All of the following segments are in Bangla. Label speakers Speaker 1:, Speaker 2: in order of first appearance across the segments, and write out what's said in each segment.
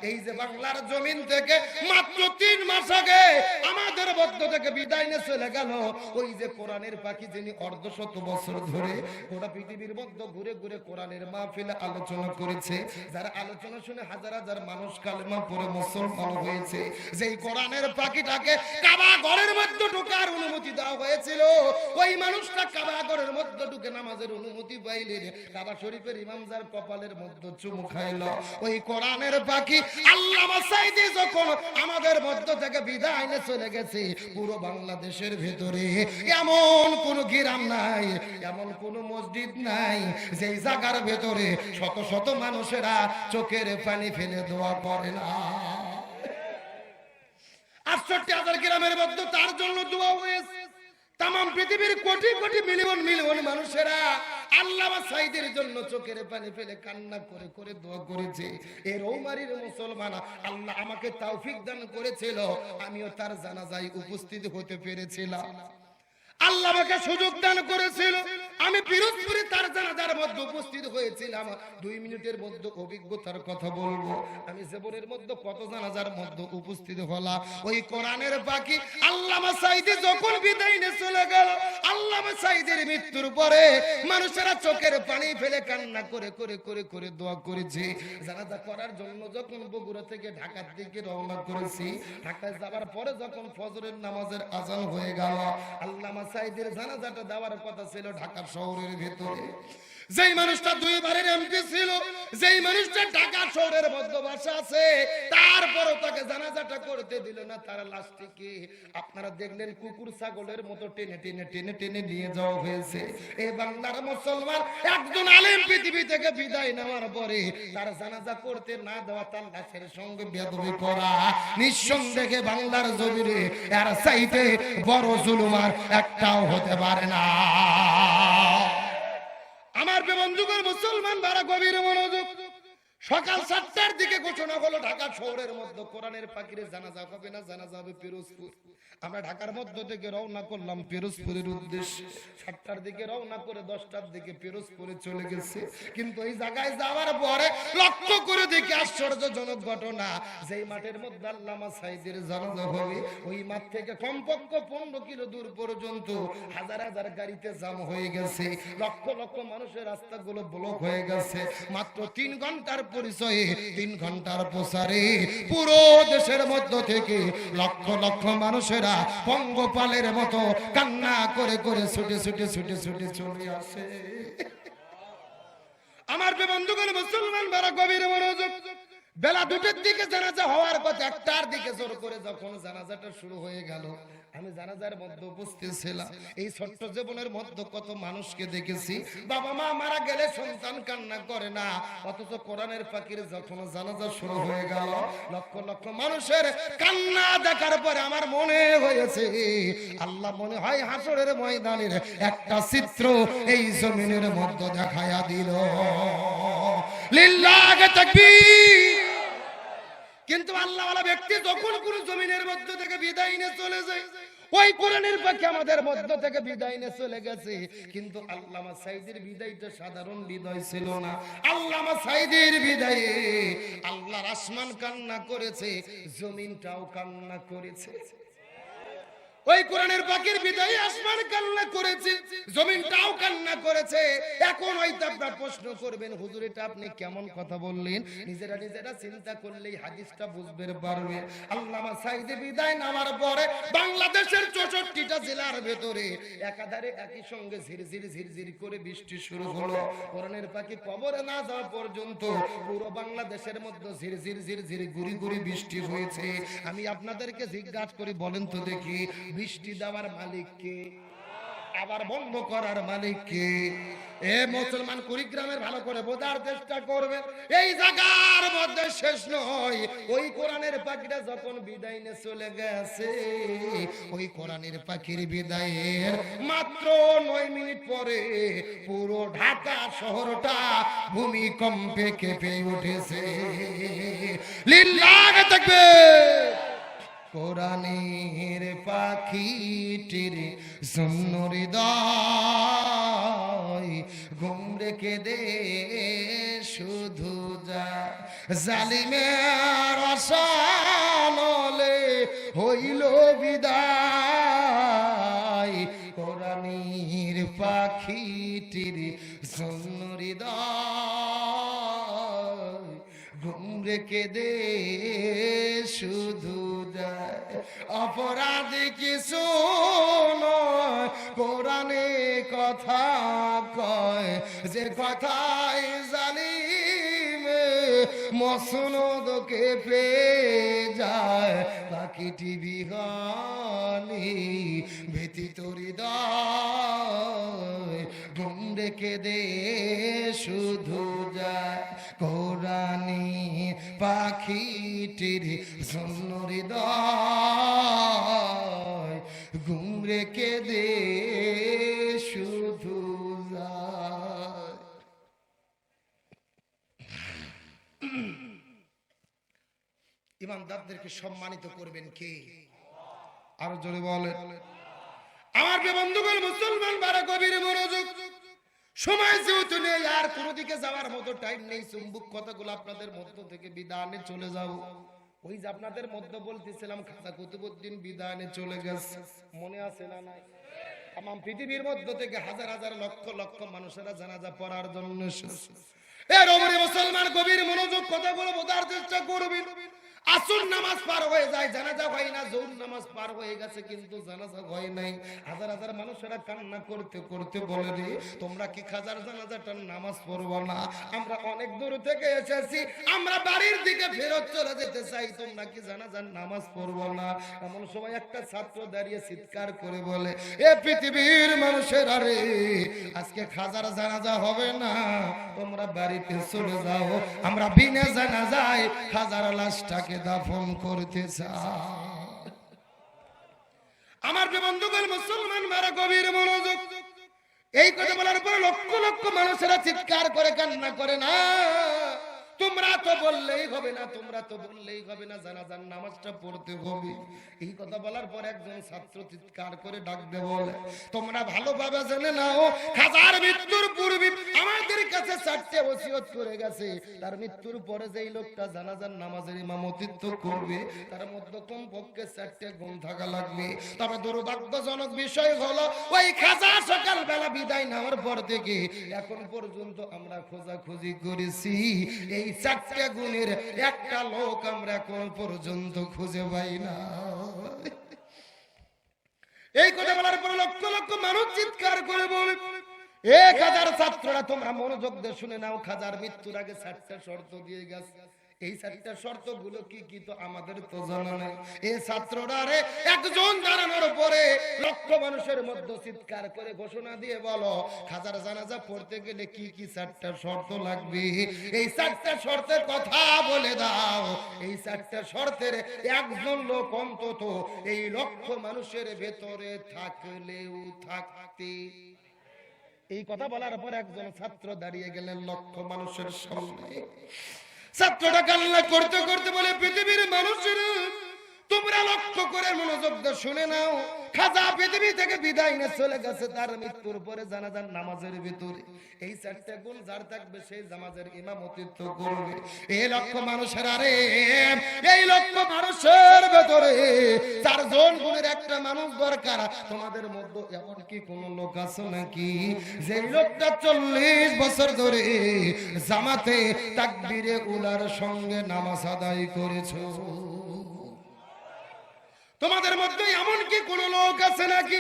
Speaker 1: এই যে বাংলার জমিন থেকে মাত্র 3 মাস আগে আমাদের মধ্য থেকে বিদায় নিয়ে চলে গেল ওই যে কোরআনের পাখি, যিনি অর্ধশত বছর ধরে গোটা পৃথিবীর মধ্যে ঘুরে ঘুরে কোরআনের মাহফিলে আলোচনা করেছে, যারা আলোচনা শুনে হাজার হাজার মানুষ কালেমা পড়ে মুসলমান হয়েছে। যেই কোরআনের পাখিটাকে কাবা ঘরের মধ্যে ঢোকার অনুমতি দেওয়া হয়েছিল, ওই মানুষটা কাবা ঘরের মধ্যে ঢুকে নামাজের অনুমতি পাইলেন, কাবা শরীফের ইমাম যার কপালের মধ্যে চুমু খাইল, ওই কোরআনের পাখি আল্লামা সাঈদী যখন আমাদের মধ্য থেকে বিদায় নিয়ে চলে গেছে, পুরো বাংলাদেশের ভেতরে এমন কোন গ্রাম নাই, এমন কোন মসজিদ নাই যেই জায়গার ভেতরে শত শত মানুষেরা চোখের পানি ফেলে দোয়া করে না। ৬৮,০০০ গ্রামের মধ্যে তার জন্য দোয়া হয়েছে। তাম পৃথিবীর কোটি কোটি মিলিয়ন মিলিয়ন মানুষেরা আল্লামা সাঈদীর জন্য চোখের পানি ফেলে কান্না করে করে দোয়া করেছে। এই রৌমারীর মুসলমান, আল্লাহ আমাকে তৌফিক দান করেছিল, আমিও তার জানাজায় উপস্থিত হতে পেরেছিলাম। আল্লাহ আমাকে সুযোগ দান করেছিল, আমি পিরোজপুরে তার জানাজার মধ্যে উপস্থিত হয়েছিলাম। 2 মিনিটের মধ্যে অভিজ্ঞতার কথা বলবো, আমি জীবনের মধ্যে কত জানাজার মধ্যে উপস্থিত হলাম। ওই কোরআনের পাখি আল্লামা সাঈদী যখন বিদায় নিয়ে চলে গেল, আল্লামা সাঈদীর মৃত্যুর পরে মানুষেরা চোখের পানি ফেলে কান্না করে করে করে করে দোয়া করেছে। জানাজা করার জন্য যখন বগুড়া থেকে ঢাকার দিকে রওনা করেছি, ঢাকায় যাবার পরে যখন ফজরের নামাজের আজান হয়ে গেল, আল্লামা সাঈদীর জানাজাটা দেওয়ার কথা ছিল ঢাকা শহরের ভেতরে। যেই মানুষটা 2 বারের এমপি ছিল, যেই মানুষটা ঢাকা শহরের মধ্যে বাসা আছে, তারপরও তাকে জানাজাটা করতে দিল না। তার লাশটিকে আপনারা দেখলেন কুকুর ছাগলের মতো টেনে টেনে টেনে টেনে নিয়ে যাওয়া হয়েছে। এই বাংলার মুসলমান একজন আলেম পৃথিবী থেকে বিদায় নেওয়ার পরে তার জানাজা করতে না দেওয়া, তার লাশের সঙ্গে বেয়াদবি করা, নিঃসন্দেহে বাংলার জমিনে এর চাইতে বড় জুলুম আর একটাও হতে পারে না। আমার বন্ধুগণ মুসলমান যারা গভীর মনোযোগ, সকাল 7টার দিকে ঘোষণা হলো ঢাকা শহরের মধ্যে কোরআনের পাখির জানাজা হবে না, জানাজা হবে পিরোজপুর। আমরা ঢাকার মধ্য থেকে রওনা করলাম পিরোজপুরের উদ্দেশ্যে। 7টার দিকে রওনা করে 10টার দিকে পিরোজপুরে চলে গেছে। কিন্তু এই জায়গায় যাওয়ার পরে লক্ষ্য করে দেখি আশ্চর্যজনক ঘটনা, যেই মাঠের মধ্যে আল্লামা সাঈদীর জানাজা হবে, ওই মাঠ থেকে কমপক্ষে 15 কিলো দূর পর্যন্ত হাজার হাজার গাড়িতে জাম হয়ে গেছে, লক্ষ লক্ষ মানুষের রাস্তাগুলো ব্লক হয়ে গেছে। মাত্র 3 ঘন্টার পরিচয়ে 3 ঘন্টার প্রচারে পুরো দেশের মধ্য থেকে লক্ষ লক্ষ মানুষেরা পঙ্গপালের মতো কান্না করে করে ছুটে ছুটে ছুটে ছুটে চলে আসে। আমার বন্ধুগণ মুসলমান যারা গভীর মনোযোগ, বেলা 2টার দিকে জানাজা হওয়ার কথা, 1টার দিকে জোর করে যখন জানাজাটা শুরু হয়ে গেল, আমি জানাজার মধ্যে উপস্থিত ছিলাম। এই ছোট্ট জীবনের মধ্যে কত মানুষকে দেখেছি, বাবা মা মারা গেলে সন্তান কান্না করে না, অথচ কোরআনের পাখির যখন জানাজা শুরু হয়ে গেল, লক্ষ লক্ষ মানুষের কান্না দেখার পরে আমার মনে হয়েছে, আল্লাহ মনে হয় হাসরের ময়দানের একটা চিত্র এই জমিনের মধ্যে দেখায়া দিল। লিল্লাহি তাকবীর। কিন্তু আল্লাহওয়ালা ব্যক্তি যখন কোন জমিনের মধ্য থেকে বিদায় নিয়ে চলে যায়, ওই কোরআনের পাখি আমাদের মধ্য থেকে বিদায় নিয়ে চলে গেছে। কিন্তু আল্লামা সাঈদীর বিদায়টা সাধারণ বিদায় ছিল না। আল্লামা সাঈদীর বিদায়ে আল্লাহর আসমান কান্না করেছে, জমিনটাও কান্না করেছে। ওই কোরআনের পাখির বিদায়ে আসমান কান্না করেছে, জমিনটাও কান্না করেছে। এখন হয়তো আপনারা প্রশ্ন করবেন, হুজুর এটা আপনি কেমন কথা বললেন? নিজেরা নিজেরা চিন্তা করলেই হাদিসটা বুঝতে পারবেন। আল্লামা সাঈদী বিদায় নেওয়ার পরে বাংলাদেশের 64টা জেলার ভেতরে একাধারে একই সঙ্গে ঝিরঝির ঝিরঝির করে বৃষ্টি শুরু হলো। কোরআনের পাখি কবরে না যাওয়া পর্যন্ত পুরো বাংলাদেশের মধ্যে ঝিরঝির ঝিরঝির গুড়ি গুড়ি বৃষ্টি হয়েছে। আমি আপনাদেরকে জিজ্ঞাসা করি, বলেন তো দেখি, বৃষ্টি দেওয়ার মালিক কে? আবার বন্ধ করার মালিক কে? এ মুসলমান কুড়িগ্রামের ভালো করে বোঝার চেষ্টা করবেন, এই জায়গার মধ্যে শেষ নয়। ওই কোরআনের পাখিটা যখন বিদায় নিয়ে চলে গেছে, ওই কোরআনের পাখির বিদায়ের মাত্র 9 মিনিট পরে পুরো ঢাকা শহরটা ভূমিকম্পে কেঁপে উঠেছে। লিল্লাহি তাকবীর। কোরআনের পাখিটির শূন্য হৃদয় ঘুম রেখে দে শুধু যা, জালিমের ভাসানলে হইল বিদায় কোরআনের পাখিটির শূন্য হৃদয় ঘুম রেখে দে শুধু যায় অপরাধ কিছু নয় কোরআনে কথা কয় যে কথায় জালিমে মসনদকে পেয়ে যায় পাখিটি বিহানি ব্যতীত হৃদয় ঘুম রেখে দে শুধু যায় কোরআনি পাখিটির শূন্য হৃদয় ঘুম রেখে দে শুধু যায়। ইমানদারদেরকে সম্মানিত করবেন কে? আরো জোরে বলেন। আমার বন্ধুগণ মুসলমান বারা গভীর মনোযোগ। সময় যেহেতু নেই আর কোনো দিকে যাওয়ার মতো টাইম নেই, চুম্বক কথাগুলো আপনাদের মধ্য থেকে বিদানে চলে যাব। ওই যে আপনাদের মধ্যে বলতেছিলাম খাজা কুতুবউদ্দিন বিদানে চলে গেছে, মনে আছে না? নাই। তাম পৃথিবীর মধ্য থেকে হাজার হাজার লক্ষ লক্ষ মানুষেরা জানাজা পড়ার জন্য এসেছে। এর ওপরে মুসলমান গভীর মনোযোগ কথাগুলো বোঝার চেষ্টা করবেন। আসর নামাজ পার হয়ে যায়, জানাজা হয় না। জোহর নামাজ পার হয়ে গেছে কিন্তু জানাজা হয় নাই। হাজার হাজার মানুষেরা কান্না করতে করতে বলে রে তোমরা কি খাজার জানাজাটার নামাজ পড়বো না? আমরা অনেক দূর থেকে এসেছি, আমরা বাড়ির দিকে ফেরত চলে যেতে চাই, তোমরা কি জানাজার নামাজ পড়বো না? এমন সময় একটা ছাত্র দাঁড়িয়ে চিৎকার করে বলে এ পৃথিবীর মানুষেরা রে, আজকে খাজার জানাজা হবে না, তোমরা বাড়িতে চলে যাও, আমরা বিনা জানাজায় খাজার লাশটাকে দাফন করতে চাই। আমার বন্ধুগণ মুসলমান মারা গভীর মনোযোগ। এই কথা বলার পর লক্ষ লক্ষ মানুষেরা চিৎকার করে কান্না করে না তোমরা তো বললেই হবে না, তোমরা তো বললেই হবে না, জানাজার নামাজটা পড়তে হবে। এই কথা বলার পর একজন ছাত্র চিৎকার করে ডাক দে বলে তোমরা ভালোভাবে জেনে নাও খাজার মৃত্যুর পূর্বে আমাদের কাছে 4টে ওসিয়ত করে গেছে। তার মৃত্যুর পরে যেই লোকটা জানাজার নামাজের ইমামতিত্ব করবে তার মধ্যে কমপক্ষে 4টে গুণ থাকা লাগবে। তবে দুর্ভাগ্যজনক বিষয় হলো ওই খাজা সকালবেলা বিদায় নেওয়ার পর থেকে এখন পর্যন্ত আমরা খোঁজাখুঁজি করেছি, এই 4টে গুণের একটা লোক আমরা এখন পর্যন্ত খুঁজে পাই না। এই কথা বলার পর লক্ষ লক্ষ মানুষ চিৎকার করে বলে এ খাজার ছাত্ররা তোমরা মনোযোগ দিয়ে শুনে নাও, খাজার মৃত্যুর আগে 4টে শর্ত দিয়ে গেছে। এই 4টে শর্ত গুলো কি কি তো আমাদের তো জানা নেই। এই ছাত্ররা রে একজন দাঁড়ানোর পরে লক্ষ মানুষের মধ্যে চিৎকার করে ঘোষণা দিয়ে বলো খাজার জানাজা পড়তে গেলে কি কি 4টে শর্ত লাগবে, এই 4টে শর্তের কথা বলে দাও। এই 4টে শর্তের একজন লোক অন্তত এই লক্ষ মানুষের ভেতরে থাকলেও থাকতে। এই কথা বলার পর একজন ছাত্র দাঁড়িয়ে গেলেন লক্ষ মানুষের সামনে। ছাত্রটা কান্না করতে করতে বলে পৃথিবীর মানুষেরা তোমরা লক্ষ্য করে মনোযোগ দিয়ে শুনে নাও, খাজা পৃথিবী থেকে বিদায় নিয়ে চলে গেছে, তার মৃত্যুর পরে জানাজার নামাজের ভিতরে এই 4টে গুণ যার থাকবে সেই নামাজের ইমামতিত্ব করবে। এই লক্ষ মানুষের আরে এই লক্ষ মানুষের ভেতরে 4জন গুণের একটা মানুষ দরকার। তোমাদের মধ্যে এমন কি কোন লোক আছে নাকি যে লোকটা 40 বছর ধরে জামাতে তাকবীরে উলার সঙ্গে নামাজ আদায় করেছো? তোমাদের মধ্যে এমন কি কোন লোক আছে নাকি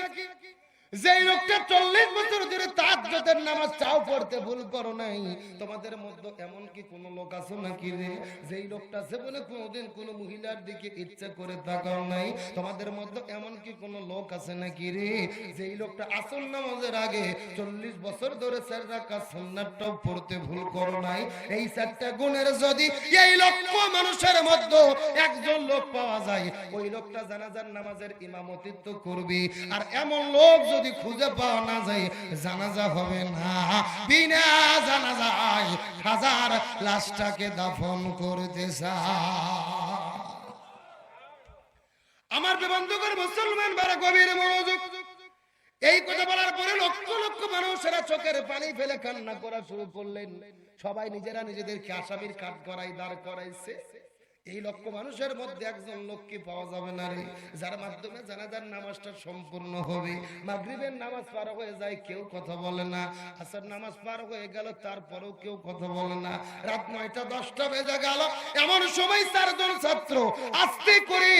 Speaker 1: যে লোকটা 40 বছর ধরে তাহাজ্জুদের নামাজ চাও পড়তে ভুল করো নাই? তোমাদের মধ্যে এমন কি কোন লোক আছে নাকি রে যেই লোকটা জীবনে কোনোদিন কোন মহিলার দিকে ইচ্ছা করে তাকাও নাই? তোমাদের মধ্যে এমন কি কোন লোক আছে নাকি রে যেই লোকটা আসর নামাজের আগে 40 বছর ধরে 4 রাকাত সুন্নাতটাও পড়তে ভুল করো নাই? এই 4টা গুণের যদি এই লক্ষ মানুষের মধ্যে একজন লোক পাওয়া যায়, ওই লোকটা জানাজার নামাজের ইমামতিত্ব করবে। আর এমন লোক যদি খুঁজে পাওয়া না যায় জানাজা হবে না, বিনা জানাজায় খাজার লাশটাকে দাফন করতে চায়। আমার বন্ধুগণ মুসলমান বারা গভীর মনোযোগ। এই কথা বলার পরে লক্ষ লক্ষ মানুষেরা চোখের পানি ফেলে কান্না করা শুরু করলেন। সবাই নিজেরা নিজেদেরকে আসামির কাঠ করাই দাঁড় করাইছে। এই লক্ষ মানুষের মধ্যে একজন লোককে পাওয়া যাবে না রে, যার মাধ্যমে জানাজার নামাজটা সম্পূর্ণ হবে। মাগরিবের নামাজ পার হয়ে যায়, কেউ কথা বলে না। আসর নামাজ পার হয়ে গেল, তারপরেও কেউ কথা বলে না। রাত 9টা 10টা বেজে গেল, এমন সময় 4 জন ছাত্র আস্তে করে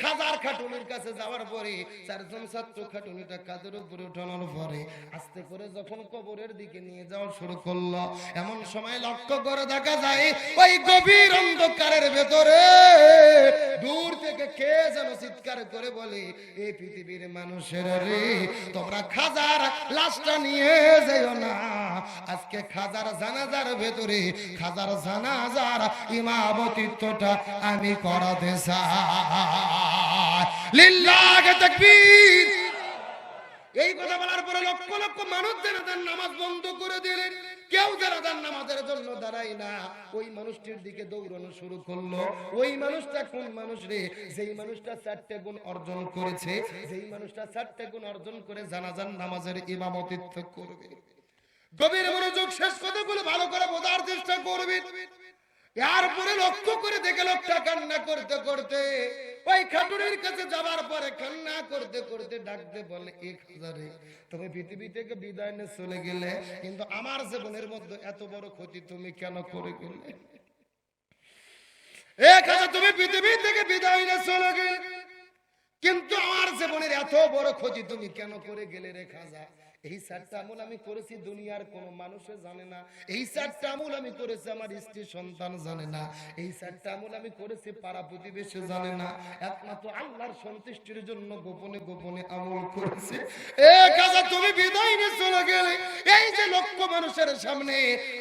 Speaker 1: খাজার খাটুনির কাছে যাওয়ার পরে 4 জন ছাত্র খাটুনিটা কাঁধের উপরে উঠানোর পরে আস্তে করে যখন কবরের দিকে নিয়ে যাওয়া শুরু করলো, এমন সময় লক্ষ্য করে দেখা যায় ওই গভীর অন্ধকারের ভেতরে দূর থেকে কে যেন চিৎকার করে বলে, এই পৃথিবীর মানুষের রে, তোমরা খাজার লাশটা নিয়ে যেও না। আজকে খাজার জানাজার ভেতরে খাজার জানাজার ইমামতিত্বটা আমি করাতে চাই। লিল্লাহি তাকবীর। এই কথা বলার পরে লক্ষ লক্ষ মানুষ জানাজার নামাজ বন্ধ করে দিলেন। কেউ জানাজার নামাজের জন্য দাঁড়ায় না। ওই মানুষটির দিকে দৌড়ানো শুরু করলো। ওই মানুষটা কোন মানুষ রে? যেই মানুষটা 4টে গুণ অর্জন করেছে, যেই মানুষটা 4টে গুণ অর্জন করে জানাজার নামাজের ইমামতিত্ব করবে। গভীর মনোযোগ, শেষ কথাগুলো ভালো করে বোঝার চেষ্টা করবে। এরপরে লক্ষ্য করে দেখে লোকটা কান্না করতে করতে ওই খাটুনির কাছে যাবার পরে কান্না করতে করতে ডাকতে বলে, 1000 তুমি পৃথিবী থেকে বিদায় নিয়ে চলে গেলে, কিন্তু আমার জীবনের মধ্যে এত বড় ক্ষতি তুমি কেন করে গেলে? 1000 তুমি পৃথিবী থেকে বিদায় নিয়ে চলে গেলে, কিন্তু আমার জীবনের এত বড় ক্ষতি তুমি কেন করে গেলে রে খাজা? এই 4টা আমল আমি করেছি, দুনিয়ার কোন মানুষে জানে না। এই 4টা আমল আমি করেছি, আমার স্ত্রী সন্তান জানে না। এই 4টা আমল আমি করেছি, পাড়া প্রতিবেশী জানে না। একমাত্র আল্লাহর সন্তুষ্টির জন্য গোপনে গোপনে আমল করেছি। কাজা তুমি বিদায় নিয়ে চলে গেলে, এই যে লক্ষ মানুষের সামনে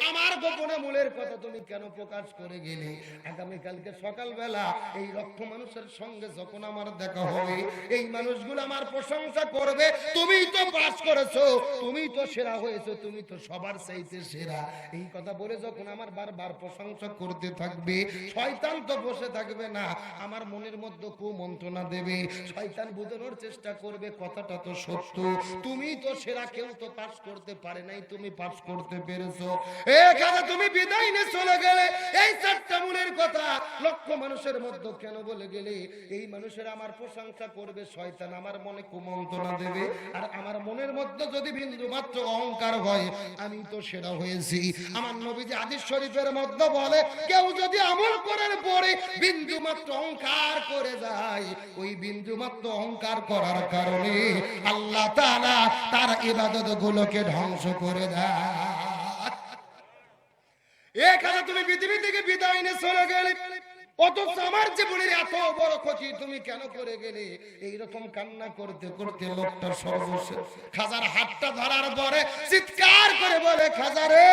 Speaker 1: আমার গোপন আমলের কথা তুমি কেন প্রকাশ করে গেলে? আগামী কালকে সকালবেলা এই লক্ষ মানুষের সঙ্গে যখন আমার দেখা হবে, এই মানুষগুলো আমার প্রশংসা করবে, তুমি তো পাস করেছো, তুমি তো সেরা হয়েছো, তুমি তো সবার চাইতে সেরা। এই কথা বলে যখন আমার বারবার প্রশংসা করতে থাকবে, শয়তান তো বসে থাকবে না, আমার মনের মধ্যে কুমন্ত্রণা দেবে। শয়তান বোঝানোর চেষ্টা করবে কথাটা তো সত্য, তুমি তো সেরা, কেউ তো পাস করতে পারে নাই, তুমি পাস করতে পেরেছো। কাজে তুমি বিদায় নিয়ে চলে গেলে, এই 4টা মনের কথা লক্ষ মানুষের মধ্যে কেন বলে গেলে? এই মানুষের আমার প্রশংসা করবে, শয়তান আমার মনে কুমন্ত্রণা দেবে। আর আমার মনের মধ্যে যদি বিন্দু মাত্র অহংকার হয়, আমি তো সেরা হয়েছি। আমার নবীজি হাদিস শরীফের মধ্যে বলে, কেউ যদি আমল করার পরে বিন্দু মাত্র অহংকার করে যায়, ওই বিন্দু মাত্র অহংকার করার কারণে আল্লাহ তাআলা তার ইবাদত গুলোকে ধ্বংস করে দেয়। এখানে তুমি পৃথিবী থেকে বিদায় নিয়ে চলে গেলে, অথচ আমার জীবনের এত বড় ক্ষতি তুমি কেন করে গেলে? এইরকম কান্না করতে করতে লোকটা সর্বশেষ খাজার হাতটা ধরার পরে চিৎকার করে বলে, খাজা রে,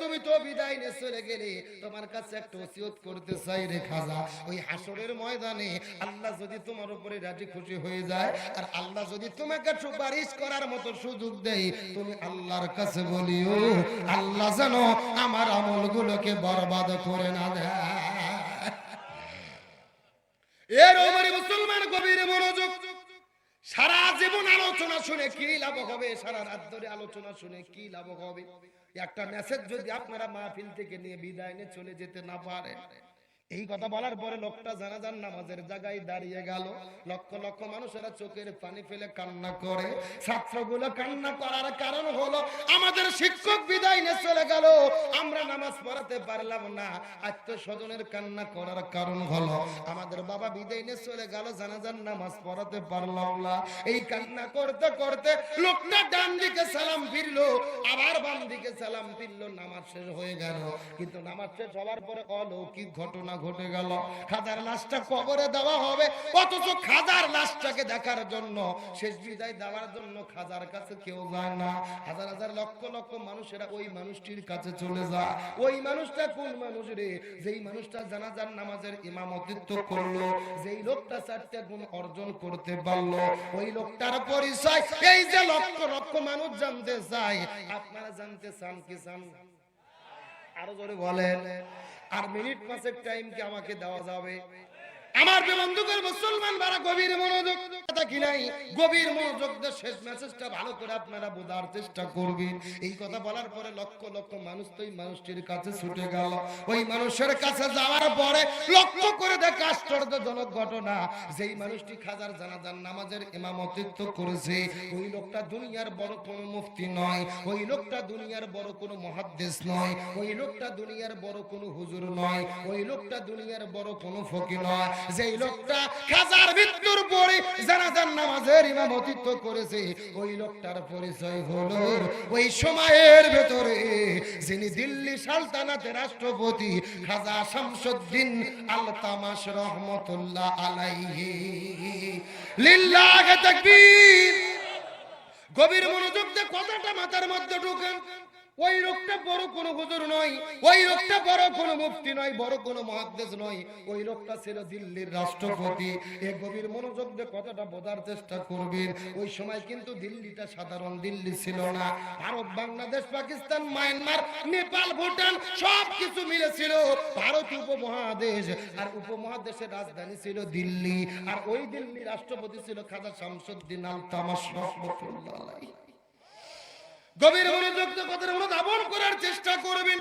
Speaker 1: তুমি তো বিদায় নিয়ে চলে গেলে, তোমার কাছে একটা ওসিয়ত করতে চাই রে খাজা। ওই হাসরের ময়দানে আল্লাহ যদি তোমার উপরে রাজি খুশি হয়ে যায়, আর আল্লাহ যদি তোমাকে সুপারিশ করার মতো সুযোগ দেয়, তুমি আল্লাহর কাছে বলিও, আল্লাহ যেন আমার আমলগুলোকে বরবাদ করে না দেয়। এর ওপরে মুসলমান গভীর মনোযোগ। সারা জীবন আলোচনা শুনে কি লাভ হবে? সারা রাত ধরে আলোচনা শুনে কি লাভ হবে? একটা মেসেজ যদি আপনারা মাহফিল থেকে নিয়ে বিদায় নিয়ে চলে যেতে না পারেন। এই কথা বলার পরে লোকটা জানাজার নামাজের জায়গায় দাঁড়িয়ে গেল। লক্ষ লক্ষ মানুষেরা চোখের পানি ফেলে কান্না করে। ছাত্রগুলো কান্না করার কারণ হলো, আমাদের শিক্ষক বিদায় নিয়ে চলে গেল, আমরা নামাজ পড়াতে পারলাম না। আত্মীয়স্বজনের কান্না করার কারণ হলো, আমাদের বাবা বিদায় নিয়ে চলে গেল, জানাজার নামাজ পড়াতে পারলাম না। এই কান্না করতে করতে লোকটা ডান দিকে সালাম ফিরলো, আবার বাম দিকে সালাম ফিরলো, নামাজ শেষ হয়ে গেল। কিন্তু নামাজ শেষ হওয়ার পরে অলৌকিক ঘটনা ঘটে গেল। খাজার লাশটা কবরে দেওয়া হবে, অথচ খাজার লাশটাকে দেখার জন্য, শেষ বিদায় দেওয়ার জন্য খাজার কাছে কেউ যায় না। হাজার হাজার লক্ষ লক্ষ মানুষেরা ওই মানুষটির কাছে চলে যায়। ওই মানুষটা কোন মানুষ রে? যেই মানুষটা জানাজার নামাজের ইমামতিত্ব করলো, যেই লোকটা 4টা গুণ অর্জন করতে পারলো, ওই লোকটার পরিচয় এই যে লক্ষ লক্ষ মানুষ জানতে চায়। আপনারা জানতে চান কি চান? আরো জোরে বলেন। আর মিনিট 5 টাইম কি আমাকে দেওয়া যাবে? আমার বন্ধুগণ মুসলমান বারা গভীর মনোযোগ কথা কি নাই, গভীর মনোযোগ দিয়ে শেষ মেসেজটা ভালো করে আপনারা বোঝার চেষ্টা করবেন। এই কথা বলার পরে লক্ষ লক্ষ মানুষ তো ওই মানুষটির কাছে ছুটে গেল। ওই মানুষের কাছে যাওয়ার পরে লক্ষ্য করে দেখে আশ্চর্যজনক ঘটনা, যেই মানুষটি খাজার জানাজার নামাজের ইমামতিত্ব করেছে ওই লোকটা দুনিয়ার বড় কোনো মুফতি নয়, ওই লোকটা দুনিয়ার বড় কোনো মুহাদ্দিস নয়, ওই লোকটা দুনিয়ার বড় কোনো হুজুর নয়, ওই লোকটা দুনিয়ার বড় কোনো ফকির নয়। যেই লোকটা খাজার মৃত্যুর পরে জানাজার নামাজের ইমামতিত্ব করেছে ওই লোকটার পরিচয় হলো ওই সময়ের ভেতরে যিনি দিল্লি সালতানাতের রাষ্ট্রপতি খাজা শামসুদ্দিন আলতামাশ রহমতুল্লাহ আলাইহি। লিল্লাহি তাকবীর। গভীর মনোযোগ দিয়ে কথাটা মাথার মধ্যে ঢোকেন। ওই লোকটা বড় কোনো হুজুর নয়, ওই লোকটা বড় কোনো মুফতি নয়, বড় কোনো মুহাদ্দিস নয়, ওই লোকটা ছিল দিল্লির রাষ্ট্রপতি। এই গভীর মনোযোগ দিয়ে কথাটা বোঝার চেষ্টা করবেন। ওই সময় কিন্তু দিল্লিটা সাধারণ দিল্লি ছিল না। ভারত, বাংলাদেশ, পাকিস্তান, মায়ানমার, নেপাল, ভুটান সব কিছু মিলেছিল ভারত উপমহাদেশ। আর উপমহাদেশের রাজধানী ছিল দিল্লি। আর ওই দিল্লি রাষ্ট্রপতি ছিল খাজা শামসুদ্দিন আলতামাশ রহমাতুল্লাহ আলাইহি। গভীর মনোযোগ দিয়ে কথার মধ্যে ধাবন করার চেষ্টা করবেন।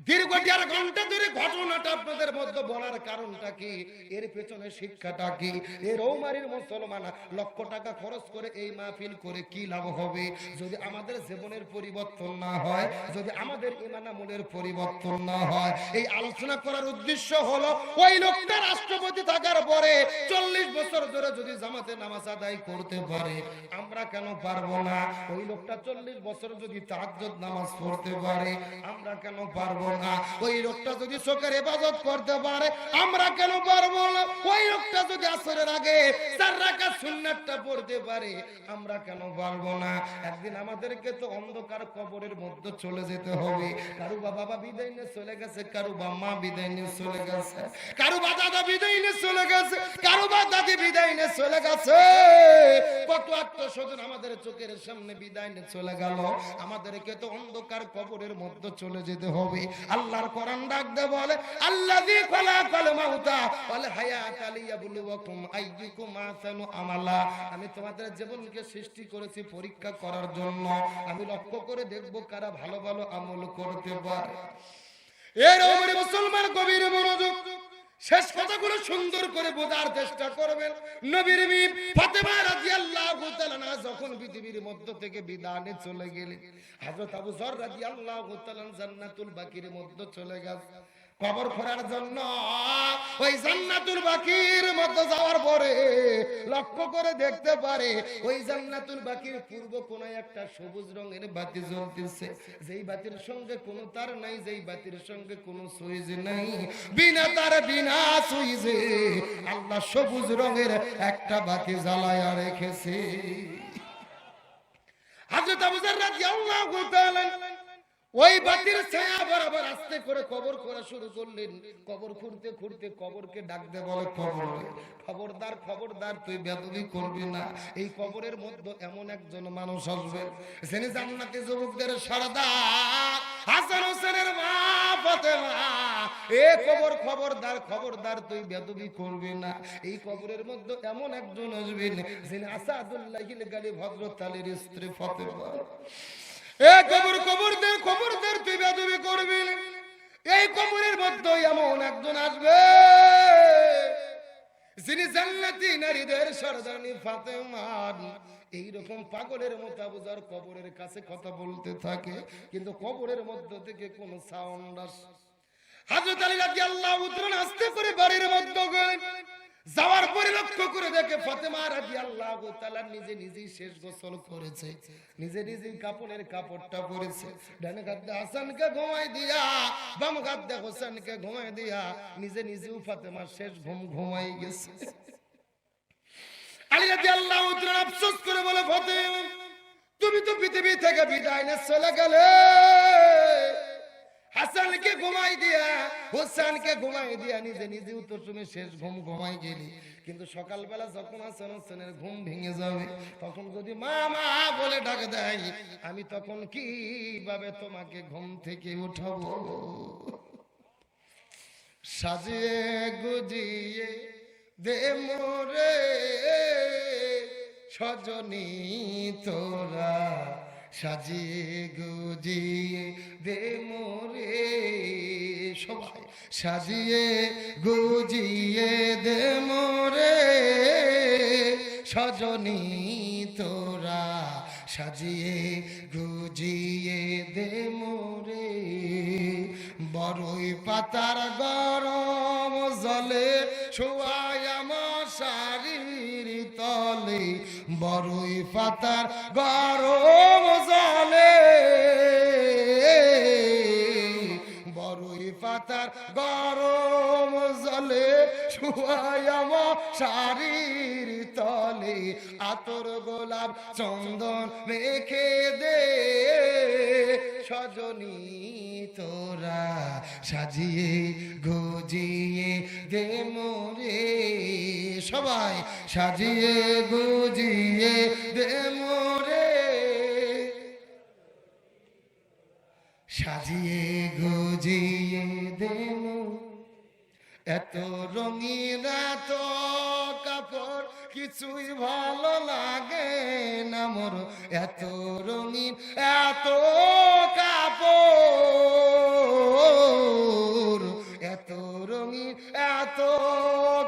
Speaker 1: দীর্ঘ 1.5 ঘন্টা ধরে ঘটনাটা আপনাদের মধ্যে বলার কারণটা কি, এর পেছনে শিক্ষাটা কি, এর রৌমারির মুসলমান লক্ষ টাকা খরচ করে এই মাহফিল করে কি লাভ হবে যদি আমাদের জীবনের পরিবর্তন না হয়, যদি আমাদের ঈমান আমলের পরিবর্তন না হয়। এই আলোচনা করার উদ্দেশ্য হলো ওই লোকটা রাষ্ট্রপতি থাকার পরে 40 বছর ধরে যদি জামাতে নামাজ আদায় করতে পারে আমরা কেন পারবো না? ওই লোকটা 40 বছর যদি তাহাজ্জুদ নামাজ পড়তে পারে আমরা কেন পারবো না? ওই লোকটা যদি শোকের ইবাদত করতে পারে আমরা কেন পারবো না? ওই লোকটা যদি আসরের আগে 4 রাকাত সুন্নাতটা পড়তে পারে আমরা কেন পারবো না? একদিন আমাদেরকে তো অন্ধকার কবরের মধ্যে চলে যেতে হবে। কারু বাবা বিদায় নিয়ে চলে গেছে, কারু বা মা বিদায় নিয়ে চলে গেছে, কারু বা দাদা বিদায় নিয়ে চলে গেছে, কারু বা দাদি বিদায় নিয়ে চলে গেছে। কত আত্মস্বজন আমাদের চোখের সামনে বিদায় নিয়ে চলে গেল। আমাদেরকে তো অন্ধকার কবরের মধ্যে চলে যেতে হবে। আল্লাহর কোরআন ডাক দে বলে আল্লাযী খালাকাল মাউতা ওয়াল হায়াতা লিয়াবলুয়াকুম আইয়ুকুম আহসানু আমালা। আমি তোমাদের জীবনকে সৃষ্টি করেছি পরীক্ষা করার জন্য। আমি লক্ষ্য করে দেখব কারা ভালো ভালো আমল করতে পারে। এর ওপরে মুসলমান গভীর মনোযোগ, শেষ কথাগুলো সুন্দর করে বোঝার চেষ্টা করবেন। নবীর মেয়ে ফাতেমা রাদিয়াল্লাহু তাআলা যখন পৃথিবীর মধ্য থেকে বিদায় নিয়ে চলে গেলেন, হযরত আবু যর রাদিয়াল্লাহু তাআলা জান্নাতুল বাকির মধ্যে চলে গেছে কবর খোঁড়ার জন্য। ওই জান্নাতুল বাকির মধ্যে যাওয়ার পরে লক্ষ্য করে দেখতে পারে ওই জান্নাতুল বাকির পূর্ব কোণায় একটা সবুজ রঙের বাতি জ্বলতেছে, যেই বাতির সঙ্গে কোনো তার নাই, যেই বাতির সঙ্গে কোনো সুইচ নাই, বিনা তার বিনা সুইচে আল্লাহ সবুজ রঙের একটা বাতি জ্বালায়া রেখেছে। হযরত আবু যর রাদিয়াল্লাহু তাআলা ওই বাতির ছায়া বরাবর আস্তে করে কবর খোঁড়া শুরু করলেন। কবর খুঁড়তে খুঁড়তে কবরকে ডাক দে বলে কবর, খবরদার খবরদার তুই বেয়াদবি করবি না। এই কবরের মধ্যে এমন একজন মানুষ আসবে যিনি জান্নাতি যুবকদের সরদার হাসান হোসেনের মা ফাতেমা। এ কবর খবরদার খবরদার তুই বেয়াদবি করবি না। এই কবরের মধ্যে এমন একজন আসবেন যিনি আসাদুল্লাহিল গালিব হযরত আলীর স্ত্রী ফাতেমা। এ কবর খবরদার খবরদার তুই বেয়াদবি করবি না। এই কবরের মধ্যে এমন একজন আসবে যিনি জান্নাতি নারীদের সরদারনি ফাতেমা। এইরকম পাগলের মতো আবু যর কবরের কাছে কথা বলতে থাকে, কিন্তু কবরের মধ্য থেকে কোন সাউন্ড আসে। হযরত আলী রাদিয়াল্লাহু তাআলা আস্তে করে বাড়ির মধ্যে গেলেন। যাওয়ার পরে লক্ষ্য করে দেখে ফাতেমা রাদিয়াল্লাহু তাআলা নিজে নিজেই শেষ গোসল করেছে, নিজে নিজেই কাপড়ের কাপড়টা পরেছে। ডানে কাঁধে হাসানকে ঘুমাই দিয়া, বাম কাঁধে হোসেনকে ঘুমাই দিয়া নিজে নিজেও ফাতেমার শেষ ঘুম ঘুমাই গেছে। আলী রাদিয়াল্লাহু তাআলা আফসোস করে বলে ফাতেমা তুমি তো পৃথিবী থেকে বিদায় নিয়ে চলে গেলে, হাসানকে ঘুমাই দিয়া হোসেনকে ঘুমাই দিয়া নিজে নিজেও তো তুমি শেষ ঘুম ঘুমাই গেলি। কিন্তু সকালবেলা যখন হাসান হোসেনের ঘুম ভেঙে যাবে তখন যদি মা মা বলে ডাক দেয় আমি তখন কিভাবে তোমাকে ঘুম থেকে উঠাবো? সাজিয়ে গুজিয়ে দে মোরে সজনী তোরা সাজিয়ে গুজিয়ে দে মোরে সবাই সাজিয়ে গুজিয়ে দে মোরে সজনী তোরা সাজিয়ে গুজিয়ে দে মোরে বড়ই পাতার গরম জলে শোয়ায় আমার শাড়ির তলে বড়ই পাতার গরম জলে বড়ই পাতার গরম জলে শোয়ায় আমার শাড়ির তলে আতর গোলাপ চন্দন মেখে দে সজনী তোরা সাজিয়ে গুজিয়ে দে মোরে সবাই সাজিয়ে গুজিয়ে দে মোরে সাজিয়ে গুজিয়ে দে মোরে এত রঙিন এত কাপড় কিছুই ভালো লাগে না মোর এত রঙিন এত কাপড় এত রঙিন এত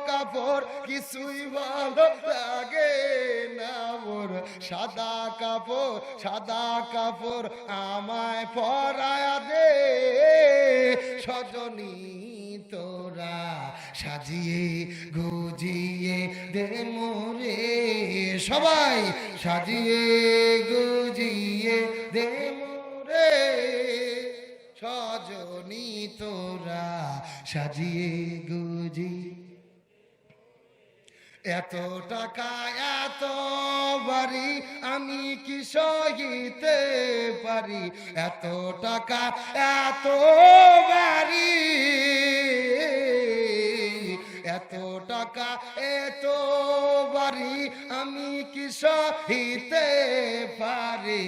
Speaker 1: কাপড় কিছুই ভালো লাগে না মোর সাদা কাপড় আমায় পরায় দে সজনী তোরা সাজিয়ে গুজিয়ে দে মোরে সবাই সাজিয়ে গুজিয়ে দে মোরে সজনী তোরা সাজিয়ে গুজিয়ে এত টাকা এত বাড়ি আমি কি সহিতে পারি এত টাকা এত বাড়ি এত টাকা এত বাড়ি আমি কি সহিতে পারি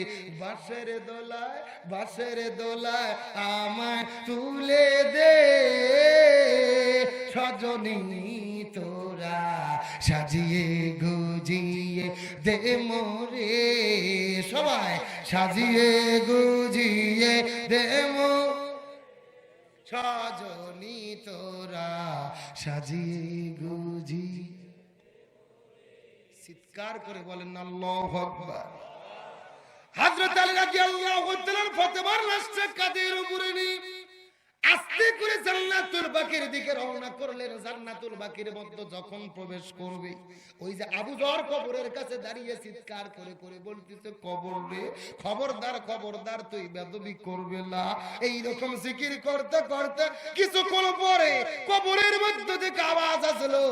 Speaker 1: বাঁশের দোলায় আমায় তুলে দে সজনী তোরা সাজিয়ে গুজিয়ে দে মোরে সবাই সাজিয়ে গুজিয়ে দে মোরে সজনী তোরা সাজিয়ে গুজি চিৎকার করে বলেন আল্লাহু আকবার হযরত আলী রাদিয়াল্লাহু তাআলার ফাতেমার লাশটা কাঁধের উপরে নিয়ে আস্তে করে জান্নাতুল বাকির দিকে রওনা করলেন জান্নাতুল বাকির মধ্যে যখন প্রবেশ করবে ওই যে আবু যর কবরের কাছে দাঁড়িয়ে চিৎকার করে করে বলতেছে কবর রে খবরদার তুই বেদবি করবে না এই রকম জিকির করতে করতে কিছুক্ষণ পরে কবরের মধ্যে থেকে আওয়াজ আসলো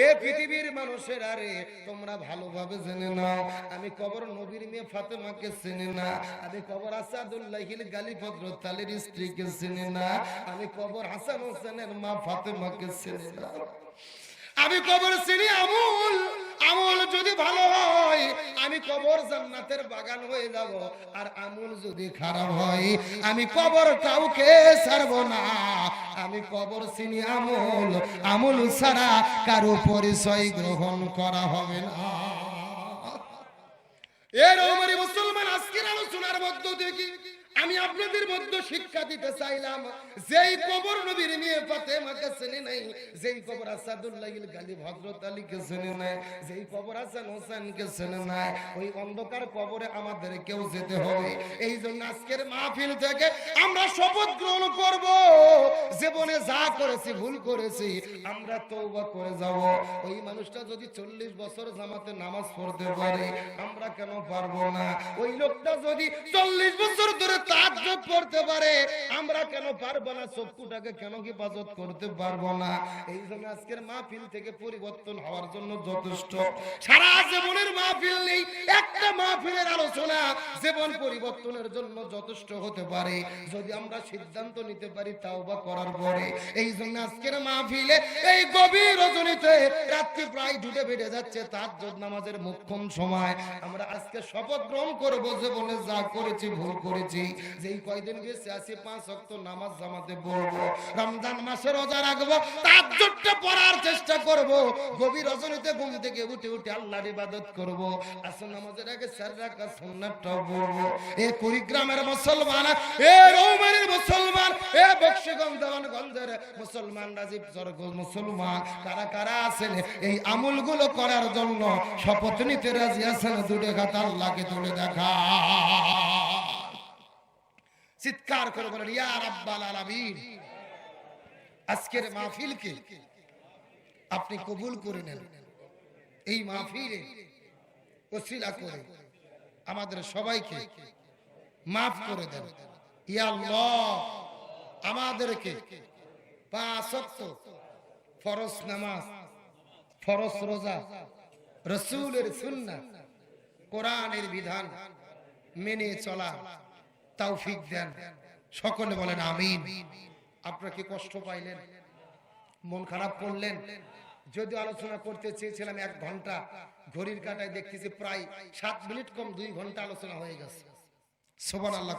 Speaker 1: এ পৃথিবীর মানুষেরা রে তোমরা ভালোভাবে জেনে নাও আমি কবর নবীর মেয়ে ফাতেমাকে চিনি না আমি কবর আসাদুল্লাহিল গালি হযরত আলীর স্ত্রীকে চিনি না আমি কবর হাসান হোসেনের মা ফাতেমাকে চিনি না আমি কবর চিনি আমল যদি ভালো হয় আমি কবর জান্নাতের বাগান হয়ে যাব আর আমল যদি খারাপ হয় আমি কবর কাউকে ছাড়ব না আমি কবর চিনি আমল ছাড়া কারো পরিচয় গ্রহণ করা হবে না এর ওমরি মুসলমান আজকের আলোচনার মধ্যে দেখি আমি আপনাদের মধ্যে শিক্ষা দিতে চাইলাম যেই কবর নবীর মেয়ে ফাতেমাকে চিনি নাই যেই কবর আসাদুল্লাহিল গালিব হযরত আলীকে চিনি নাই যেই কবর হাসান হোসেনকে চিনি নাই ওই অন্ধকার কবরে আমাদের কেউ যেতে হবে এই জন্য আজকের মাহফিল থেকে আমরা শপথ গ্রহণ করব জীবনে যা করেছি ভুল করেছি আমরা তওবা করে যাব ওই মানুষটা যদি 40 বছর জামাতে নামাজ পড়তে পারে আমরা কেন পারবো না ওই লোকটা যদি 40 বছর ধরে তাহাজ্জুদ পড়তে পারে আমরা কেন পারবো না চক্ষুটাকে কেন হেফাজত করতে পারবো না এই জন্য আজকের মাহফিল থেকে পরিবর্তন হওয়ার জন্য যথেষ্ট সারা জীবনের মাহফিল নেই একটা মাহফিলের আলোচনা জীবন পরিবর্তনের জন্য যথেষ্ট হতে পারে যদি আমরা সিদ্ধান্ত নিতে পারি তাওবা করার পরে এই জন্য আজকের মাহফিলে এই গভীর রজনীতে রাত্রি প্রায় ঢুকে বেড়ে যাচ্ছে তাহাজ্জুদ নামাজের মুখ্যম সময় আমরা আজকে শপথ গ্রহণ করব জীবনে যা করেছি ভুল করেছি যেই কয়দিন গেছে আসি 5 ওয়াক্ত নামাজ জামাতে পড়বো রমজান মাসে রোজা রাখবো তাহাজ্জুদটা পড়ার চেষ্টা চেষ্টা করব গভীর রজনীতে ঘুম থেকে উঠে উঠে আল্লাহর ইবাদত করব, আসর নামাজের আগে 4 রাকাত সুন্নাতটা পড়ব। এ কুড়িগ্রামের মুসলমান, এ রৌমারীর মুসলমান, এ বক্সিগঞ্জ দেওয়ানগঞ্জের মুসলমান, রাজীব জর্গ মুসলমান, কারা কারা আছেন এই আমলগুলো করার জন্য শপথ নিতে রাজি আছেন? দুটো হাত আল্লাহকে তুলে দেখা, চিৎকার করে বলেন ইয়া রাব্বাল আলামিন। আজকের মাহফিলকে আপনি কবুল করে নেন, এই মাহফিলে ওসিলা করে আমাদের সবাইকে মাফ করে দেন। ইয়া আল্লাহ, আমাদেরকে 5 ওয়াক্ত ফরজ নামাজ, ফরজ রোজা, রাসূলের সুন্নাহ, কোরআনের বিধান মেনে চলা তৌফিক দেন। সকলে বলেন আমিন। আপনারা কি কষ্ট পাইলেন? মন খারাপ করলেন? যদি আলোচনা করতে চেয়েছিলাম 1 ঘন্টা, ঘড়ির কাঁটায় দেখতেছি প্রায় 7 মিনিট কম 2 ঘন্টা আলোচনা হয়ে গেছে। সুবহানাল্লাহ।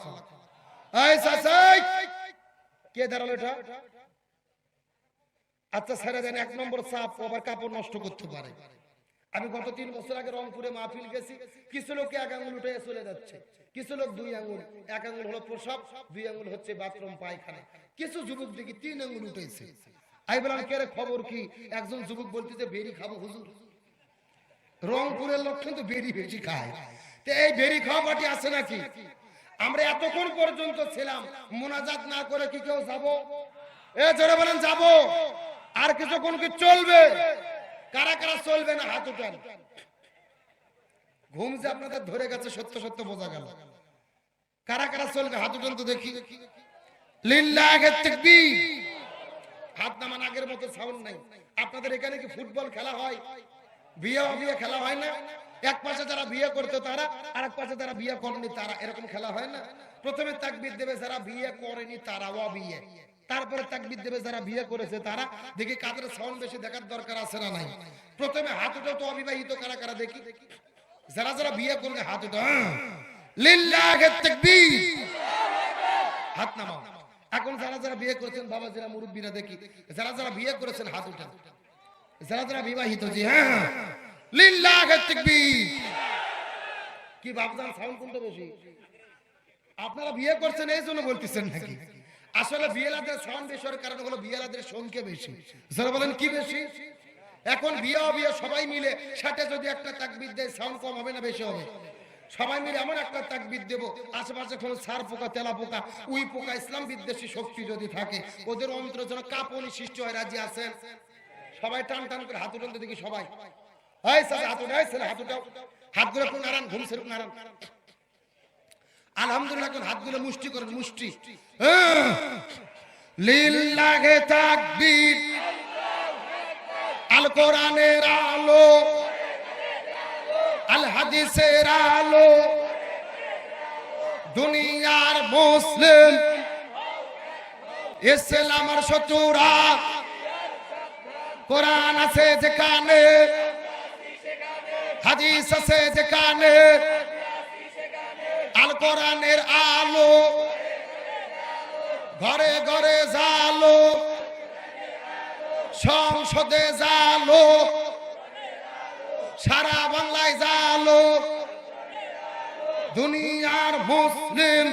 Speaker 1: এই সাসাই কে দাঁড়ালো এটা? আচ্ছা ছেড়ে দেন, 1 নম্বর চাপ, আবার কাপড় নষ্ট করতে পারে। আমি গত 3 বছর আগে রংপুরে মাহফিল গেছি, কিছু লোক 1 আঙ্গুল উঠে চলে যাচ্ছে, কিছু লোক 2 আঙ্গুল, 1 আঙ্গুল হলো প্রসাব, 2 আঙ্গুল হচ্ছে বাথরুম পায়খানা, কিছু যুবক দেখি 3 আঙ্গুল উঠেছে। আমি বললাম কে রে, খবর কি? একজন যুবক বলতেছে বেরি খাবো হুজুর। রংপুরের লোক কিন্তু বেরি বেশি খায়, তো এই বেরি খাওয়া পার্টি আছে নাকি? আমরা এতক্ষণ পর্যন্ত ছিলাম, মোনাজাত না করে কি কেউ যাবো? এ জোরে বলেন যাবো। আর কিছুক্ষণ কি চলবে? কারা কারা চলবে না হাত উঠান। ঘুম যে আপনাদের ধরে গেছে সত্য সত্য বোঝা গেল। কারা কারা চলবে হাত উঠান তো দেখি। লিল্লাহি তাকবীর। হাত নামান, আগের মতো সাউন্ড নাই। আপনাদের এখানে কি ফুটবল খেলা হয়? বিয়ে খেলা হয় না? এক পাশে যারা বিয়ে করতে তারা, আর এক পাশে যারা বিয়ে করেনি তারা, এরকম খেলা হয় না? প্রথমে তাকবীর দেবে যারা বিয়ে করেনি তারা, অবিয়ে, তারপরে তাকবীর দেবে যারা বিয়ে করেছে তারা। দেখি কাদের সাউন্ড বেশি দেখার দরকার আছে না নাই? প্রথমে হাত উঠাও তো অবিবাহিত কারা কারা দেখি। যারা যারা বিয়ে করবে হাত উঠাও। লিল্লাহি তাকবীর। হাত নামাও। এখন যারা যারা বিয়ে করেছেন বাবাজিরা, মুরব্বীরা দেখি, যারা যারা বিয়ে করেছেন হাত উঠান। যারা যারা বিবাহিত, জি হ্যাঁ, লিল্লাহি তাকবীর। কি বাপজান সাউন্ড কোনটা বেশি? আপনারা বিয়ে করছেন এই জন্য বলতেছেন নাকি? আসলে বিয়েলাদের সাউন্ড বেশির কারণ হলো বিয়েলাদের সংখ্যা বেশি। যারা বলেন কি বেশি? এখন বিয়ে সবাই মিলে সাথে যদি একটা তাকবীর দেয়, সাউন্ড কম হবে না বেশি হবে? সবাই মিলে এমন একটা তাকবীর দেব, আশেপাশে কোন সার পোকা, তেলা পোকা, উই পোকা, ইসলাম বিদ্বেষী শক্তি যদি থাকে, ওদের অন্তরে যেন কাঁপুনি সৃষ্টি হয়। রাজি আছেন? সবাই টান টান করে হাত উঠান তো দেখি সবাই। এই স্যার হাত উঠাই, হাত উঠাও, হাতগুলো একটু নাড়ান, ঘুম সেরকম নাড়ান। আলহামদুলিল্লাহ, এখন হাতগুলো মুষ্টি করেন, মুষ্টি। লিল্লাহি তাকবীর। আল কোরআনের আলো, আল হাদিসের আলো, দুনিয়ার মুসলিম, ইসলামের শত্রুরা, কোরআন আছে যেখানে, হাদিস আছে যেখানে, আল কোরআনের আলো ঘরে ঘরে জালো, সংসদে জালো, সারা বাংলায় জালো, দুনিয়ার মুসলিম,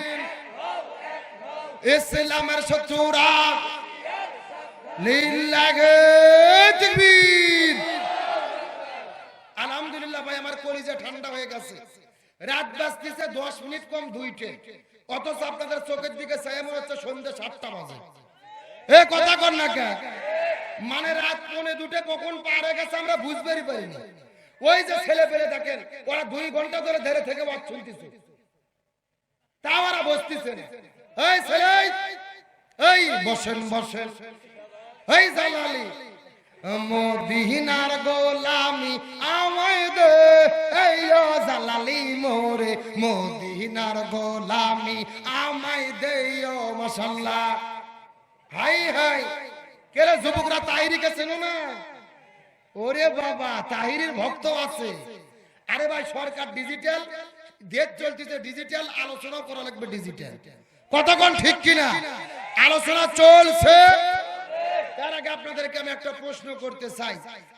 Speaker 1: ইসলামের শত্রুরা, লিল্লাহি তাকবীর। আলহামদুলিল্লাহ ভাই, আমার কলিজা ঠান্ডা হয়ে গেছে। রাত বাজতেছে 10 মিনিট কম 2টে, অথচ আপনাদের চোখের দিকে চাই মনে হচ্ছে সন্ধ্যা 7টা বাজে। এ কথা কর না কে? মানে রাত 1:45 কখন পার হয়ে গেছে আমরা বুঝতেই পারিনি। ওই যে ছেলে পেলে দেখেন, ওরা 2 ঘন্টা ধরে ধরে থেকে ওয়াজ শুনতেছে, তাও ওরা বসতেছে না। এই ছেলে, এই বসেন বসেন, এই জালালি, মদিনার গোলামি আমায় দে, এই ও জালালি মোরে, মদিনার গোলামি আমায় দে ও মাশাআল্লাহ। হাই হাই, কেরে যুবকরা তাহিরিকে চেনো না? ওরে বাবা, তাহিরির ভক্ত আছে। আরে ভাই, সরকার ডিজিটাল দেশ চলতেছে, ডিজিটাল আলোচনা করা লাগবে, ডিজিটাল। কতক্ষণ ঠিক কিনা? আলোচনা চলছে, তার আগে আপনাদেরকে আমি একটা প্রশ্ন করতে চাই,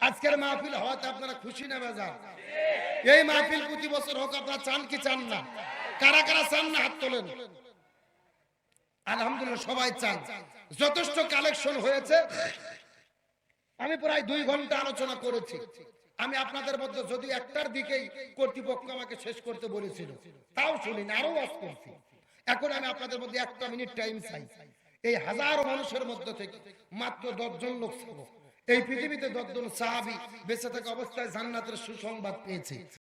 Speaker 1: আজকের মাহফিল হওয়াতে আপনারা খুশি না বেজার? এই মাহফিল প্রতি বছর হোক, আপনারা চান কি চান না? কারা কারা চান না হাত তোলেন। আলহামদুলিল্লাহ সবাই চান। যথেষ্ট কালেকশন হয়েছে। আমি প্রায় 2 ঘন্টা আলোচনা করেছি। আমি আপনাদের মধ্যে যদি একটার দিকেই কর্তৃপক্ষ আমাকে শেষ করতে বলেছিল, তাও শুনিনি, আরো ওয়াজ করছি। এখন আমি আপনাদের মধ্যে 1 মিনিট টাইম চাই। এই হাজারো মানুষের মধ্যে থেকে মাত্র 10 জন লোক ছিল। এই পৃথিবীতে 10 জন সাহাবী বেঁচে থাকা অবস্থায় জান্নাতের সুসংবাদ পেয়েছে।